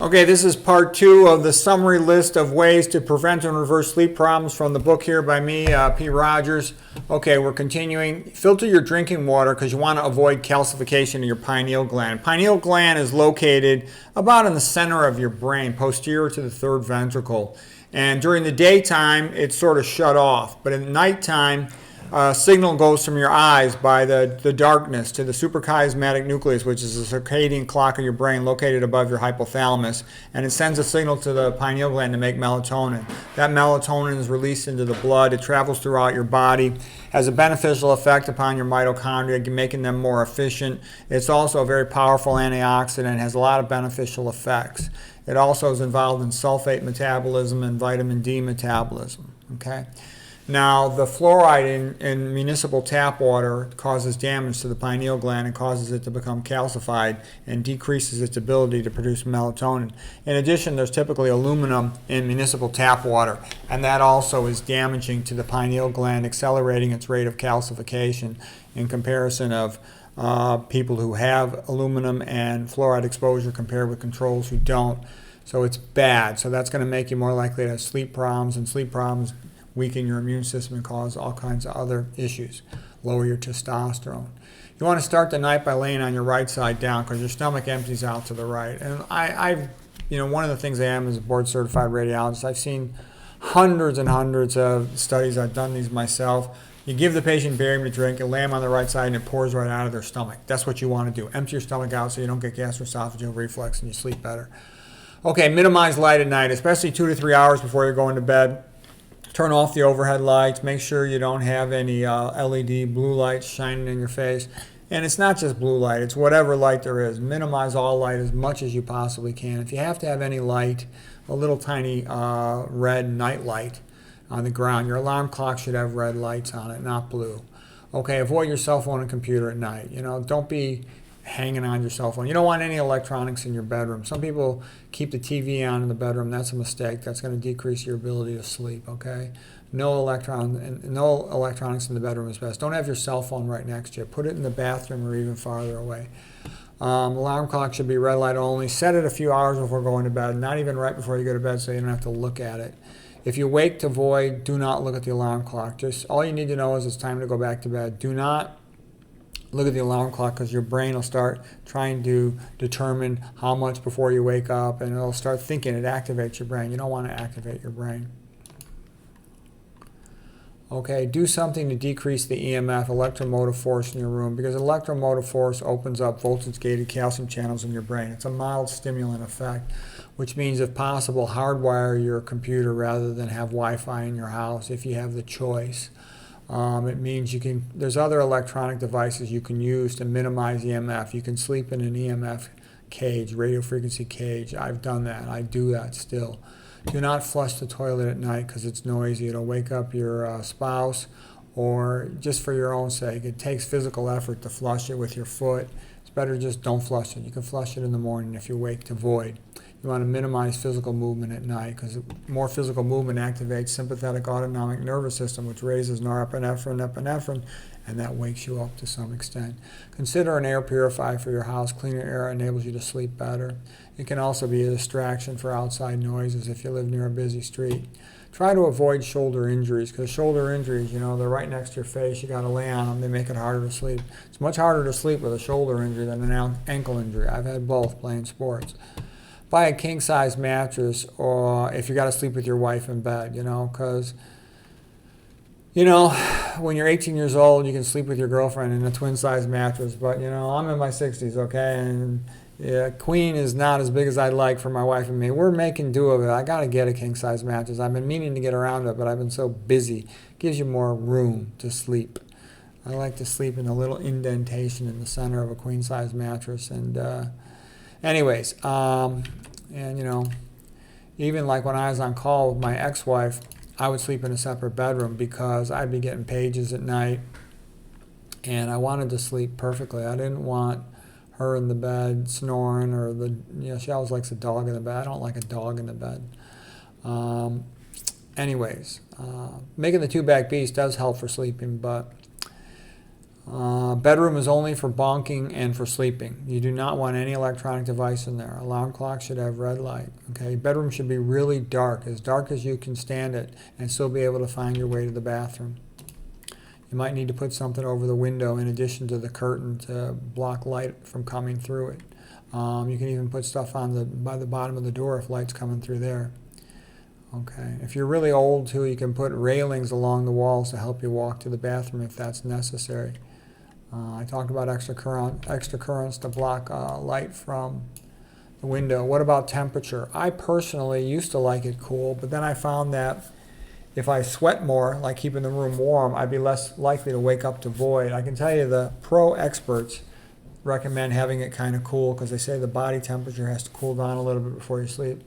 Okay, this is part 2 of the summary list of ways to prevent and reverse sleep problems from the book here by me, P. Rogers. Okay, we're continuing. Filter your drinking water because you want to avoid calcification of your pineal gland. Pineal gland is located about in the center of your brain, posterior to the third ventricle. And during the daytime, it's sort of shut off. But at nighttime, signal goes from your eyes by the darkness to the suprachiasmatic nucleus, which is the circadian clock of your brain located above your hypothalamus, and it sends a signal to the pineal gland to make melatonin. That melatonin is released into the blood. It travels throughout your body, has a beneficial effect upon your mitochondria, making them more efficient. It's also a very powerful antioxidant, has a lot of beneficial effects. It also is involved in sulfate metabolism and vitamin D metabolism. Okay. Now, the fluoride in municipal tap water causes damage to the pineal gland and causes it to become calcified and decreases its ability to produce melatonin. In addition, there's typically aluminum in municipal tap water, and that also is damaging to the pineal gland, accelerating its rate of calcification in comparison of people who have aluminum and fluoride exposure compared with controls who don't. So it's bad. So that's going to make you more likely to have sleep problems, and sleep problems weaken your immune system and cause all kinds of other issues. Lower your testosterone. You want to start the night by laying on your right side down because your stomach empties out to the right. And one of the things I am is a board certified radiologist. I've seen hundreds and hundreds of studies. I've done these myself. You give the patient barium to drink, you lay them on the right side, and it pours right out of their stomach. That's what you want to do. Empty your stomach out so you don't get gastroesophageal reflux and you sleep better. Okay, minimize light at night, especially 2 to 3 hours before you're going to bed. Turn off the overhead lights. Make sure you don't have any LED blue lights shining in your face. And it's not just blue light. It's whatever light there is. Minimize all light as much as you possibly can. If you have to have any light, a little tiny red night light on the ground. Your alarm clock should have red lights on it, not blue. Okay, avoid your cell phone and computer at night. Don't be hanging on your cell phone. You don't want any electronics in your bedroom. Some people keep the TV on in the bedroom. That's a mistake. That's going to decrease your ability to sleep, okay? No electronics in the bedroom is best. Don't have your cell phone right next to you. Put it in the bathroom or even farther away. Alarm clock should be red light only. Set it a few hours before going to bed, not even right before you go to bed so you don't have to look at it. If you wake to void, do not look at the alarm clock. Just all you need to know is it's time to go back to bed. Do not look at the alarm clock because your brain will start trying to determine how much before you wake up, and it'll start thinking. It activates your brain. You don't want to activate your brain. Okay, do something to decrease the EMF, electromotive force in your room, because electromotive force opens up voltage-gated calcium channels in your brain. It's a mild stimulant effect, which means if possible, hardwire your computer rather than have Wi-Fi in your house if you have the choice. It means there's other electronic devices you can use to minimize EMF. You can sleep in an EMF cage, radio frequency cage. I've done that. I do that still. Do not flush the toilet at night because it's noisy. It'll wake up your spouse, or just for your own sake. It takes physical effort to flush it with your foot. It's better just don't flush it. You can flush it in the morning if you wake to void. You want to minimize physical movement at night because more physical movement activates sympathetic autonomic nervous system, which raises norepinephrine, epinephrine, and that wakes you up to some extent. Consider an air purifier for your house. Cleaner air enables you to sleep better. It can also be a distraction for outside noises if you live near a busy street. Try to avoid shoulder injuries because shoulder injuries, they're right next to your face. You got to lay on them. They make it harder to sleep. It's much harder to sleep with a shoulder injury than an ankle injury. I've had both playing sports. Buy a king-size mattress, or if you got to sleep with your wife in bed, because, when you're 18 years old, you can sleep with your girlfriend in a twin-size mattress, but, I'm in my 60s, okay, and queen is not as big as I'd like for my wife and me. We're making do of it. I got to get a king-size mattress. I've been meaning to get around to it, but I've been so busy. It gives you more room to sleep. I like to sleep in a little indentation in the center of a queen-size mattress, and anyways, even like when I was on call with my ex-wife, I would sleep in a separate bedroom because I'd be getting pages at night, and I wanted to sleep perfectly. I didn't want her in the bed snoring, or she always likes a dog in the bed. I don't like a dog in the bed. Making the two-back beast does help for sleeping, but Bedroom is only for bonking and for sleeping. You do not want any electronic device in there. Alarm clock should have red light. Okay, bedroom should be really dark as you can stand it, and still be able to find your way to the bathroom. You might need to put something over the window in addition to the curtain to block light from coming through it. You can even put stuff by the bottom of the door if light's coming through there. Okay, if you're really old too, you can put railings along the walls to help you walk to the bathroom if that's necessary. I talked about extra currents to block light from the window. What about temperature? I personally used to like it cool, but then I found that if I sweat more, like keeping the room warm, I'd be less likely to wake up to void. I can tell you the pro experts recommend having it kind of cool because they say the body temperature has to cool down a little bit before you sleep.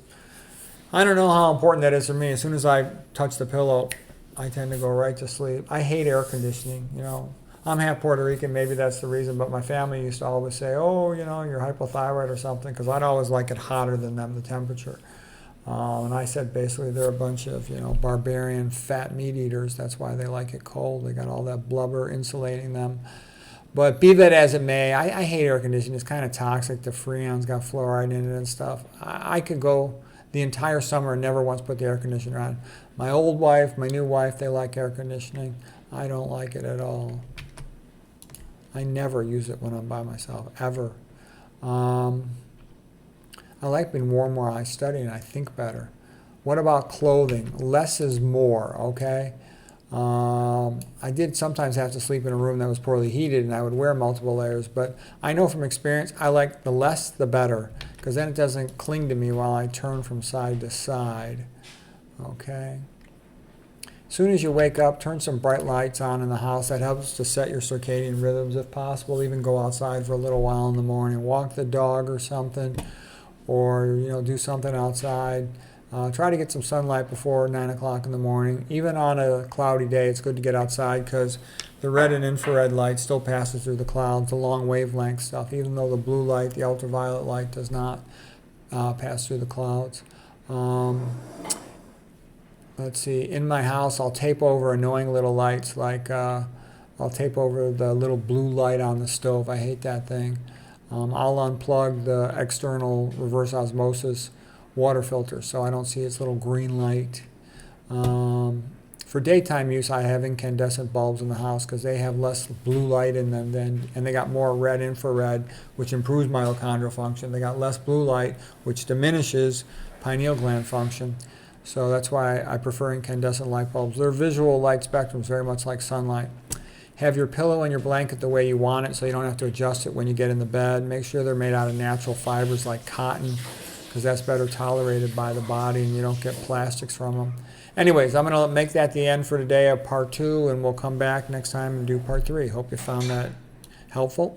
I don't know how important that is for me. As soon as I touch the pillow, I tend to go right to sleep. I hate air conditioning, you know. I'm half Puerto Rican, maybe that's the reason, but my family used to always say, oh, you know, you're hypothyroid or something, because I'd always like it hotter than them, the temperature. And I said basically they're a bunch of, you know, barbarian fat meat eaters. That's why they like it cold. They got all that blubber insulating them. But be that as it may, I hate air conditioning. It's kind of toxic. The Freon's got fluoride in it and stuff. I could go the entire summer and never once put the air conditioner on. My old wife, my new wife, they like air conditioning. I don't like it at all. I never use it when I'm by myself, ever. I like being warm where I study and I think better. What about clothing? Less is more, okay? I did sometimes have to sleep in a room that was poorly heated and I would wear multiple layers, but I know from experience I like the less the better because then it doesn't cling to me while I turn from side to side, okay? As soon as you wake up, turn some bright lights on in the house. That helps to set your circadian rhythms if possible. Even go outside for a little while in the morning. Walk the dog or something, or you know, do something outside. Try to get some sunlight before 9 o'clock in the morning. Even on a cloudy day, it's good to get outside because the red and infrared light still passes through the clouds, the long wavelength stuff, even though the blue light, the ultraviolet light, does not pass through the clouds. Let's see, in my house I'll tape over annoying little lights like I'll tape over the little blue light on the stove. I hate that thing. I'll unplug the external reverse osmosis water filter so I don't see its little green light. For daytime use I have incandescent bulbs in the house because they have less blue light in them and they got more red infrared which improves mitochondrial function. They got less blue light which diminishes pineal gland function. So that's why I prefer incandescent light bulbs. Their visual light spectrum is very much like sunlight. Have your pillow and your blanket the way you want it so you don't have to adjust it when you get in the bed. Make sure they're made out of natural fibers like cotton because that's better tolerated by the body and you don't get plastics from them. Anyways, I'm going to make that the end for today of part 2 and we'll come back next time and do part 3. Hope you found that helpful.